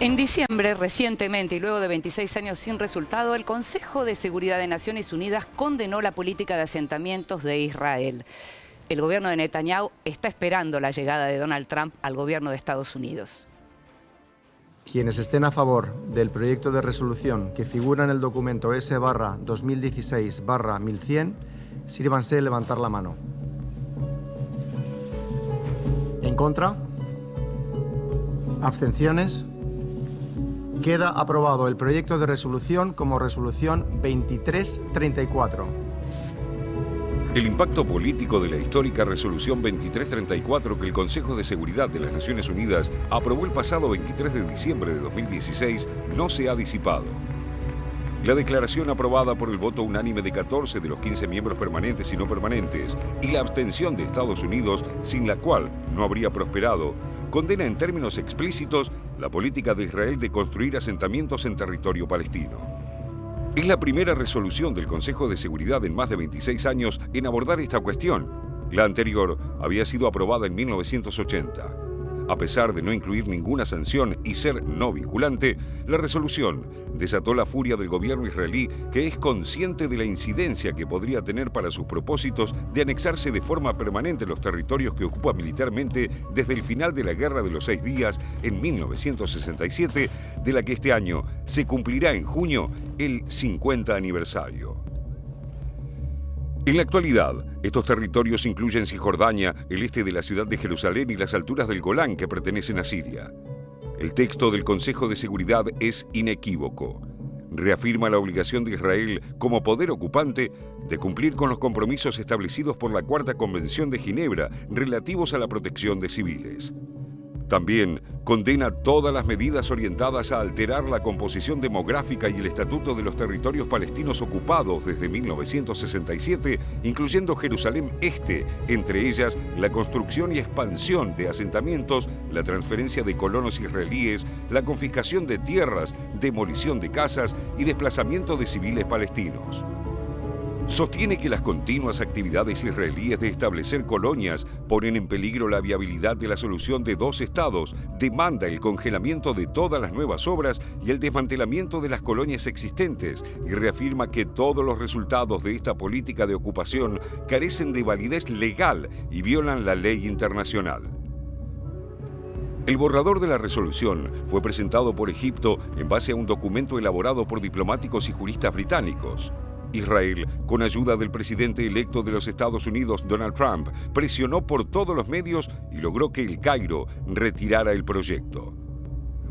En diciembre, recientemente y luego de 26 años sin resultado, el Consejo de Seguridad de Naciones Unidas condenó la política de asentamientos de Israel. El gobierno de Netanyahu está esperando la llegada de Donald Trump al gobierno de Estados Unidos. Quienes estén a favor del proyecto de resolución que figura en el documento S/2016/1100, sírvanse levantar la mano. ¿En contra? ¿Abstenciones? Queda aprobado el proyecto de resolución como resolución 2334. El impacto político de la histórica resolución 2334 que el Consejo de Seguridad de las Naciones Unidas aprobó el pasado 23 de diciembre de 2016 no se ha disipado. La declaración aprobada por el voto unánime de 14 de los 15 miembros permanentes y no permanentes y la abstención de Estados Unidos, sin la cual no habría prosperado, condena en términos explícitos la política de Israel de construir asentamientos en territorio palestino. Es la primera resolución del Consejo de Seguridad en más de 26 años en abordar esta cuestión. La anterior había sido aprobada en 1980. A pesar de no incluir ninguna sanción y ser no vinculante, la resolución desató la furia del gobierno israelí, que es consciente de la incidencia que podría tener para sus propósitos de anexarse de forma permanente los territorios que ocupa militarmente desde el final de la Guerra de los 6 Días en 1967, de la que este año se cumplirá en junio el 50 aniversario. En la actualidad, estos territorios incluyen Cisjordania, el este de la ciudad de Jerusalén y las alturas del Golán que pertenecen a Siria. El texto del Consejo de Seguridad es inequívoco. Reafirma la obligación de Israel como poder ocupante de cumplir con los compromisos establecidos por la Cuarta Convención de Ginebra relativos a la protección de civiles. También condena todas las medidas orientadas a alterar la composición demográfica y el estatuto de los territorios palestinos ocupados desde 1967, incluyendo Jerusalén Este, entre ellas la construcción y expansión de asentamientos, la transferencia de colonos israelíes, la confiscación de tierras, demolición de casas y desplazamiento de civiles palestinos. Sostiene que las continuas actividades israelíes de establecer colonias ponen en peligro la viabilidad de la solución de dos estados, demanda el congelamiento de todas las nuevas obras y el desmantelamiento de las colonias existentes, y reafirma que todos los resultados de esta política de ocupación carecen de validez legal y violan la ley internacional. El borrador de la resolución fue presentado por Egipto en base a un documento elaborado por diplomáticos y juristas británicos. Israel, con ayuda del presidente electo de los Estados Unidos, Donald Trump, presionó por todos los medios y logró que El Cairo retirara el proyecto.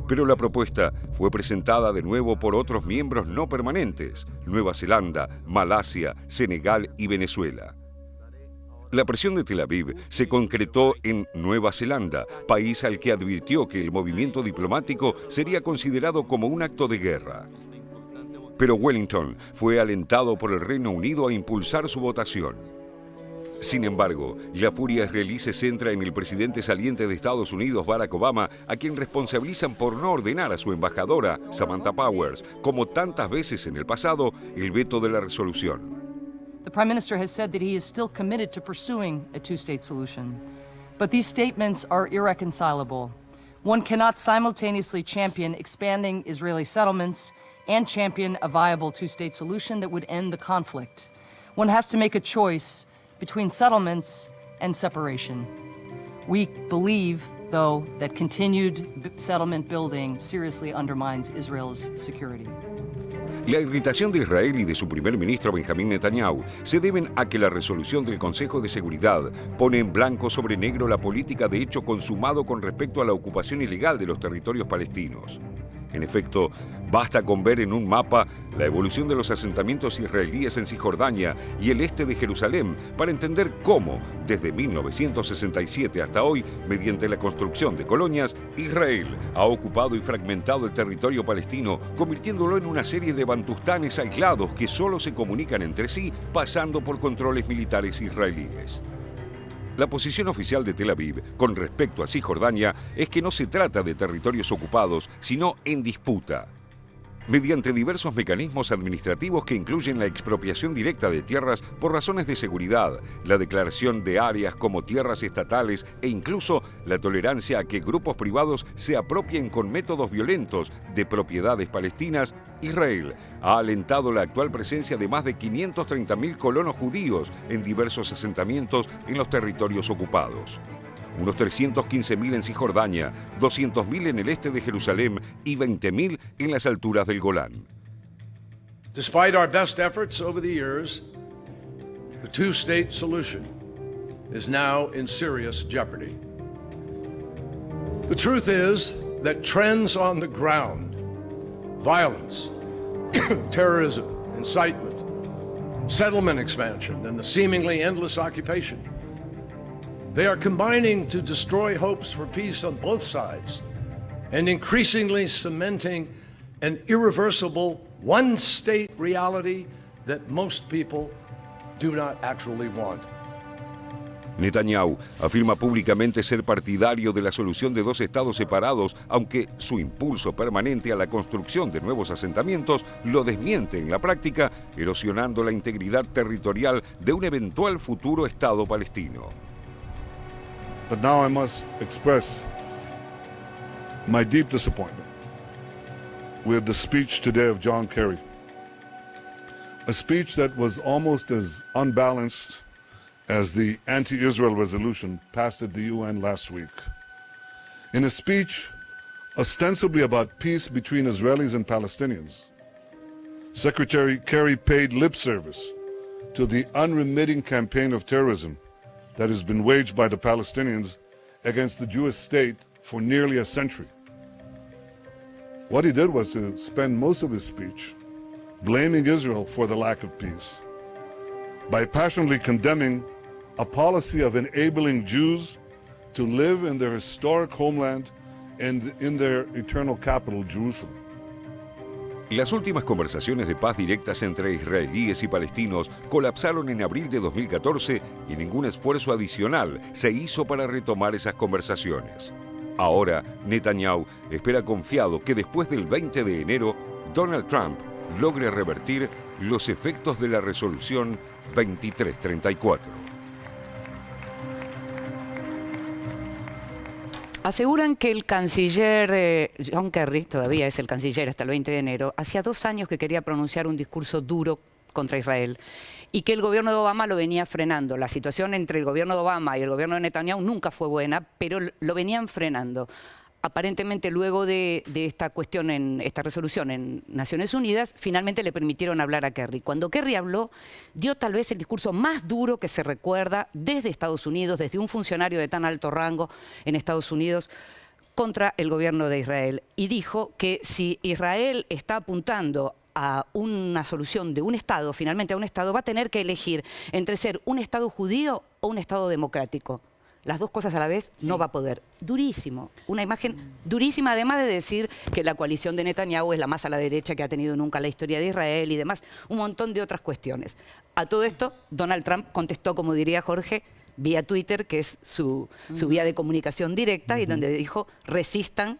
Pero la propuesta fue presentada de nuevo por otros miembros no permanentes: Nueva Zelanda, Malasia, Senegal y Venezuela. La presión de Tel Aviv se concretó en Nueva Zelanda, país al que advirtió que el movimiento diplomático sería considerado como un acto de guerra. Pero Wellington fue alentado por el Reino Unido a impulsar su votación. Sin embargo, la furia israelí se centra en el presidente saliente de Estados Unidos, Barack Obama, a quien responsabilizan por no ordenar a su embajadora, Samantha Powers, como tantas veces en el pasado, el veto de la resolución. The Prime Minister has said that he is still committed to pursuing a two-state solution. But these statements are irreconcilable. One cannot simultaneously champion expanding Israeli settlements and champion a viable two-state solution that would end the conflict. One has to make a choice between settlements and separation. We believe, though, that continued settlement building seriously undermines Israel's security. La irritación de Israel y de su primer ministro Benjamín Netanyahu se deben a que la resolución del Consejo de Seguridad pone en blanco sobre negro la política de hecho consumado con respecto a la ocupación ilegal de los territorios palestinos. En efecto, basta con ver en un mapa la evolución de los asentamientos israelíes en Cisjordania y el este de Jerusalén para entender cómo, desde 1967 hasta hoy, mediante la construcción de colonias, Israel ha ocupado y fragmentado el territorio palestino, convirtiéndolo en una serie de bantustanes aislados que solo se comunican entre sí pasando por controles militares israelíes. La posición oficial de Tel Aviv con respecto a Cisjordania es que no se trata de territorios ocupados, sino en disputa. mediante diversos mecanismos administrativos que incluyen la expropiación directa de tierras por razones de seguridad, la declaración de áreas como tierras estatales e incluso la tolerancia a que grupos privados se apropien con métodos violentos de propiedades palestinas. Israel ha alentado la actual presencia de más de 530.000 colonos judíos en diversos asentamientos en los territorios ocupados. Unos 315.000 en Cisjordania, 200.000 en el este de Jerusalén y 20.000 en las alturas del Golán. Despite our best efforts over the years, the two-state solution is now in serious jeopardy. The truth is that trends on the ground, violence, terrorism, incitement, settlement expansion, and the seemingly endless occupation, they are combining to destroy hopes for peace on both sides and increasingly cementing an irreversible one-state reality that most people do not actually want. Netanyahu afirma públicamente ser partidario de la solución de dos estados separados, aunque su impulso permanente a la construcción de nuevos asentamientos lo desmiente en la práctica, erosionando la integridad territorial de un eventual futuro estado palestino. But now I must express my deep disappointment with the speech today of John Kerry. A speech that was almost as unbalanced as the anti-Israel resolution passed at the UN last week. In a speech ostensibly about peace between Israelis and Palestinians, Secretary Kerry paid lip service to the unremitting campaign of terrorism that has been waged by the Palestinians against the Jewish state for nearly a century. What he did was to spend most of his speech blaming Israel for the lack of peace, by passionately condemning a policy of enabling Jews to live in their historic homeland and in their eternal capital, Jerusalem. Las últimas conversaciones de paz directas entre israelíes y palestinos colapsaron en abril de 2014 y ningún esfuerzo adicional se hizo para retomar esas conversaciones. Ahora, Netanyahu espera confiado que después del 20 de enero, Donald Trump logre revertir los efectos de la resolución 2334. Aseguran que el canciller John Kerry, todavía es el canciller hasta el 20 de enero, hacía 2 años que quería pronunciar un discurso duro contra Israel y que el gobierno de Obama lo venía frenando. La situación entre el gobierno de Obama y el gobierno de Netanyahu nunca fue buena, pero lo venían frenando. Aparentemente, luego de esta cuestión, esta resolución en Naciones Unidas, finalmente le permitieron hablar a Kerry. Cuando Kerry habló, dio tal vez el discurso más duro que se recuerda desde Estados Unidos, desde un funcionario de tan alto rango en Estados Unidos, contra el gobierno de Israel. Y dijo que si Israel está apuntando a una solución de un Estado, finalmente a un Estado, va a tener que elegir entre ser un Estado judío o un Estado democrático. Las dos cosas a la vez no va a poder. Durísimo. Una imagen durísima, además de decir que la coalición de Netanyahu es la más a la derecha que ha tenido nunca la historia de Israel y demás. Un montón de otras cuestiones. A todo esto, Donald Trump contestó, como diría Jorge, vía Twitter, que es su vía de comunicación directa, y donde dijo, resistan,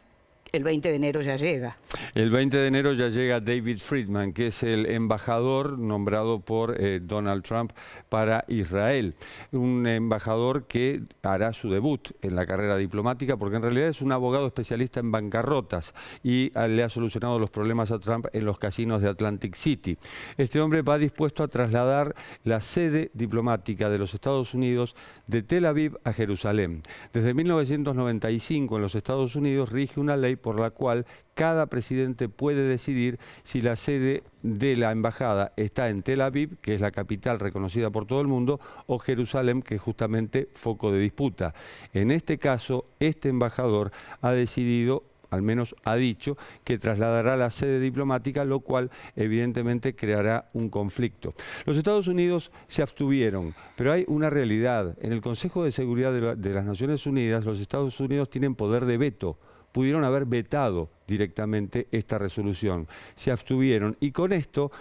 el 20 de enero ya llega. El 20 de enero ya llega David Friedman, que es el embajador nombrado por Donald Trump para Israel. Un embajador que hará su debut en la carrera diplomática, porque en realidad es un abogado especialista en bancarrotas y le ha solucionado los problemas a Trump en los casinos de Atlantic City. Este hombre va dispuesto a trasladar la sede diplomática de los Estados Unidos de Tel Aviv a Jerusalén. Desde 1995 en los Estados Unidos rige una ley por la cual cada presidente puede decidir si la sede de la embajada está en Tel Aviv, que es la capital reconocida por todo el mundo, o Jerusalén, que es justamente foco de disputa. En este caso, este embajador ha decidido, al menos ha dicho, que trasladará la sede diplomática, lo cual evidentemente creará un conflicto. Los Estados Unidos se abstuvieron, pero hay una realidad. En el Consejo de Seguridad de las Naciones Unidas, los Estados Unidos tienen poder de veto. Pudieron haber vetado directamente esta resolución. Se abstuvieron y con esto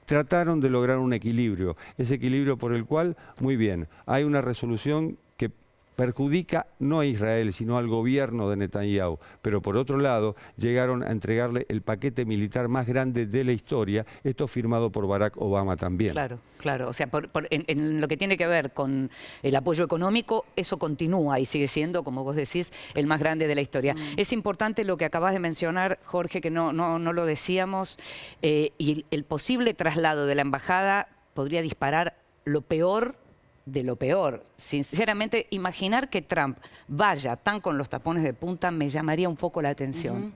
trataron de lograr un equilibrio. Ese equilibrio por el cual, muy bien, hay una resolución que perjudica no a Israel, sino al gobierno de Netanyahu. Pero por otro lado, llegaron a entregarle el paquete militar más grande de la historia, esto firmado por Barack Obama también. Claro, claro. O sea, en lo que tiene que ver con el apoyo económico, eso continúa y sigue siendo, como vos decís, el más grande de la historia. Es importante lo que acabas de mencionar, Jorge, que no lo decíamos, y el posible traslado de la embajada podría disparar lo peor de lo peor. Sinceramente, imaginar que Trump vaya tan con los tapones de punta me llamaría un poco la atención.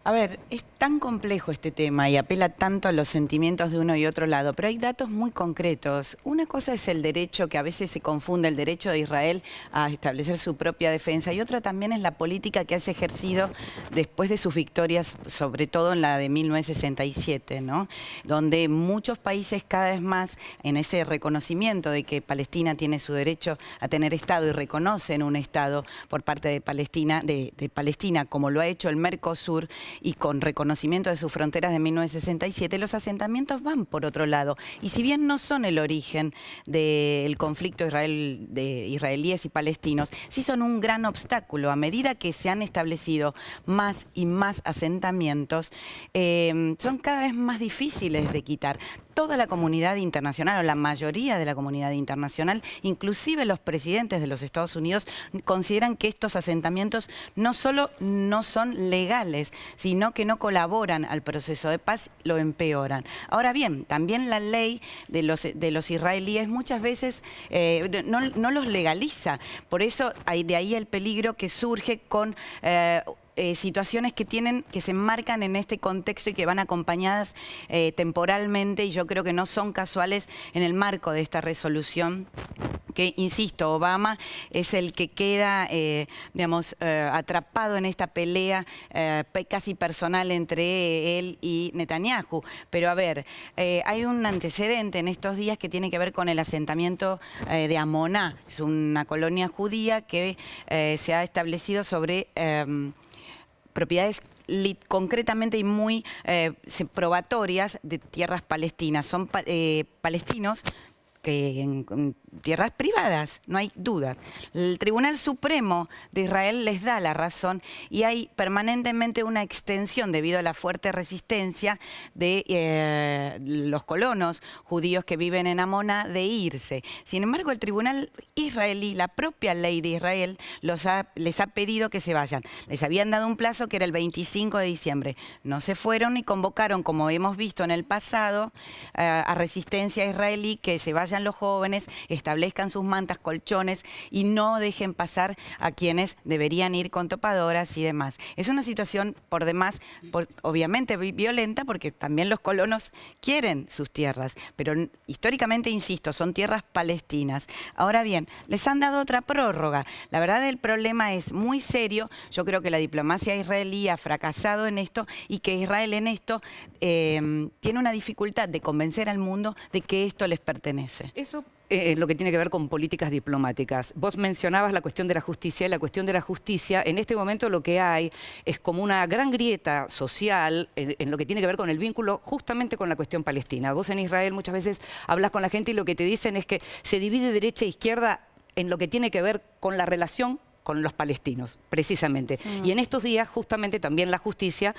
A ver, es tan complejo este tema y apela tanto a los sentimientos de uno y otro lado, pero hay datos muy concretos. Una cosa es el derecho, que a veces se confunde, el derecho de Israel a establecer su propia defensa, y otra también es la política que has ejercido después de sus victorias, sobre todo en la de 1967, ¿no? Donde muchos países cada vez más, en ese reconocimiento de que Palestina tiene su derecho a tener Estado y reconocen un Estado por parte de Palestina, de Palestina, como lo ha hecho el Mercosur, y con reconocimiento de sus fronteras de 1967, los asentamientos van por otro lado. Y si bien no son el origen del conflicto de israelíes y palestinos, sí son un gran obstáculo. A medida que se han establecido más y más asentamientos, son cada vez más difíciles de quitar. Toda la comunidad internacional, o la mayoría de la comunidad internacional, inclusive los presidentes de los Estados Unidos, consideran que estos asentamientos no solo no son legales, sino que no colaboran al proceso de paz, lo empeoran. Ahora bien, también la ley de los israelíes muchas veces no los legaliza. Por eso de ahí el peligro que surge con situaciones que se enmarcan en este contexto y que van acompañadas temporalmente, y yo creo que no son casuales en el marco de esta resolución, que, insisto, Obama es el que queda, atrapado en esta pelea casi personal entre él y Netanyahu. Pero a ver, hay un antecedente en estos días que tiene que ver con el asentamiento de Amoná. Es una colonia judía que se ha establecido sobre propiedades concretamente y muy probatorias de tierras palestinas. Son palestinos que en tierras privadas, no hay duda. El Tribunal Supremo de Israel les da la razón y hay permanentemente una extensión debido a la fuerte resistencia de los colonos judíos que viven en Amoná de irse. Sin embargo, el Tribunal israelí, la propia ley de Israel, les ha pedido que se vayan. Les habían dado un plazo que era el 25 de diciembre. No se fueron y convocaron, como hemos visto en el pasado, a resistencia israelí, que se vayan los jóvenes, establezcan sus mantas, colchones y no dejen pasar a quienes deberían ir con topadoras y demás. Es una situación por demás, obviamente violenta, porque también los colonos quieren sus tierras, pero históricamente, insisto, son tierras palestinas. Ahora bien, les han dado otra prórroga. La verdad, el problema es muy serio. Yo creo que la diplomacia israelí ha fracasado en esto y que Israel en esto tiene una dificultad de convencer al mundo de que esto les pertenece. Eso es lo que tiene que ver con políticas diplomáticas. Vos mencionabas la cuestión de la justicia, y la cuestión de la justicia, en este momento lo que hay es como una gran grieta social en lo que tiene que ver con el vínculo justamente con la cuestión palestina. Vos en Israel muchas veces hablas con la gente y lo que te dicen es que se divide derecha e izquierda en lo que tiene que ver con la relación con los palestinos, precisamente. Y en estos días, justamente, también la justicia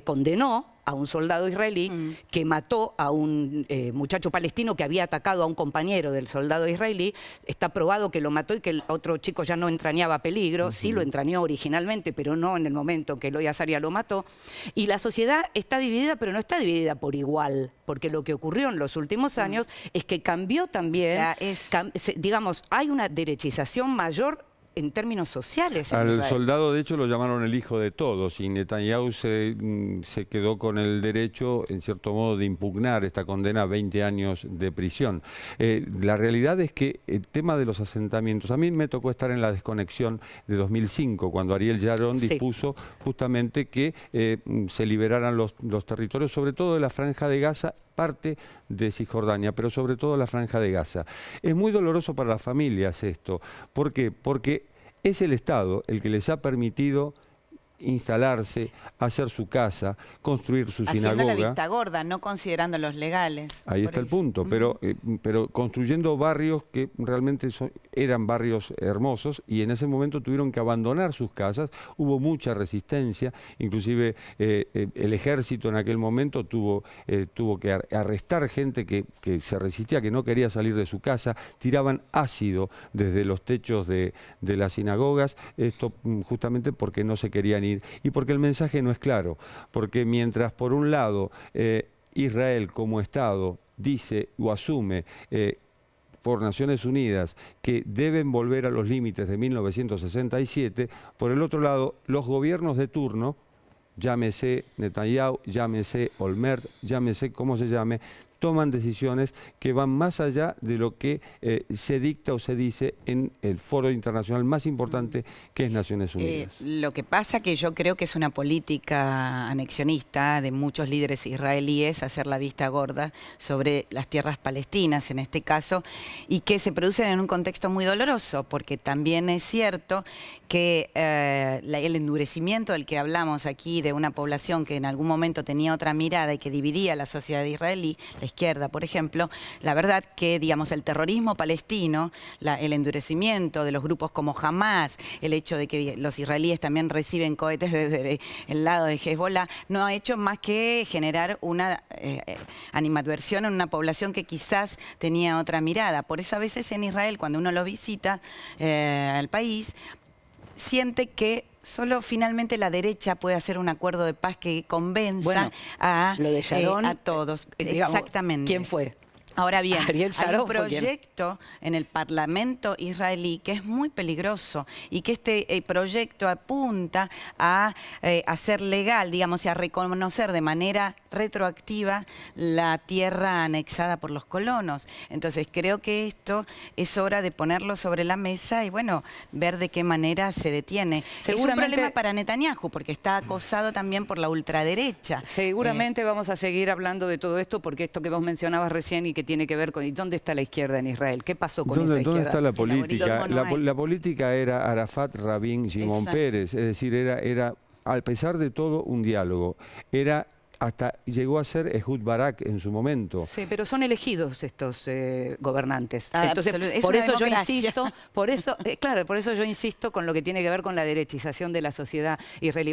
condenó a un soldado israelí que mató a un muchacho palestino que había atacado a un compañero del soldado israelí. Está probado que lo mató y que el otro chico ya no entrañaba peligro. Sí lo entrañó originalmente, pero no en el momento que Eloy Azaria lo mató. Y la sociedad está dividida, pero no está dividida por igual, porque lo que ocurrió en los últimos años es que cambió también, digamos, hay una derechización mayor en términos sociales. Al soldado, de hecho, lo llamaron el hijo de todos, y Netanyahu se quedó con el derecho, en cierto modo, de impugnar esta condena a 20 años de prisión. La realidad es que el tema de los asentamientos, a mí me tocó estar en la desconexión de 2005, cuando Ariel Sharon dispuso justamente que se liberaran los territorios, sobre todo de la Franja de Gaza, parte de Cisjordania, pero sobre todo la Franja de Gaza. Es muy doloroso para las familias esto. ¿Por qué? Porque es el Estado el que les ha permitido instalarse, hacer su casa, construir su sinagoga. Haciendo la vista gorda, no considerando los legales. Ahí está el punto, pero construyendo barrios que realmente eran barrios hermosos y en ese momento tuvieron que abandonar sus casas. Hubo mucha resistencia, inclusive el ejército en aquel momento tuvo que arrestar gente que se resistía, que no quería salir de su casa, tiraban ácido desde los techos de las sinagogas, esto justamente porque no se querían ir y porque el mensaje no es claro, porque mientras por un lado Israel como Estado dice o asume por Naciones Unidas que deben volver a los límites de 1967, por el otro lado los gobiernos de turno, llámese Netanyahu, llámese Olmert, llámese como se llame, toman decisiones que van más allá de lo que se dicta o se dice en el foro internacional más importante que es Naciones Unidas. Lo que pasa que yo creo que es una política anexionista de muchos líderes israelíes hacer la vista gorda sobre las tierras palestinas en este caso y que se producen en un contexto muy doloroso porque también es cierto que el endurecimiento del que hablamos aquí de una población que en algún momento tenía otra mirada y que dividía la sociedad israelí, la izquierda, por ejemplo, la verdad que, digamos, el terrorismo palestino, el endurecimiento de los grupos como Hamas, el hecho de que los israelíes también reciben cohetes desde el lado de Hezbollah, no ha hecho más que generar una animadversión en una población que quizás tenía otra mirada. Por eso a veces en Israel, cuando uno lo visita al país, siente que solo finalmente la derecha puede hacer un acuerdo de paz que convenza lo de Sharon, a todos. Digamos, exactamente. ¿quién fue? Ahora bien, Ariel hay Sharon un proyecto en el Parlamento israelí que es muy peligroso y que este proyecto apunta a hacer legal, digamos, y a reconocer de manera retroactiva la tierra anexada por los colonos. Entonces creo que esto es hora de ponerlo sobre la mesa y bueno, ver de qué manera se detiene. Es un problema para Netanyahu porque está acosado también por la ultraderecha. Seguramente vamos a seguir hablando de todo esto porque esto que vos mencionabas recién y que tiene que ver con ¿y dónde está la izquierda en Israel? ¿Qué pasó con esa izquierda? ¿Dónde está la política? No La política era Arafat, Rabin, Shimon Peres, es decir, era a pesar de todo un diálogo, hasta llegó a ser Ehud Barak en su momento. Sí, pero son elegidos estos gobernantes. Ah, entonces, es por una eso yo democracia. insisto, claro, por eso yo insisto con lo que tiene que ver con la derechización de la sociedad israelí.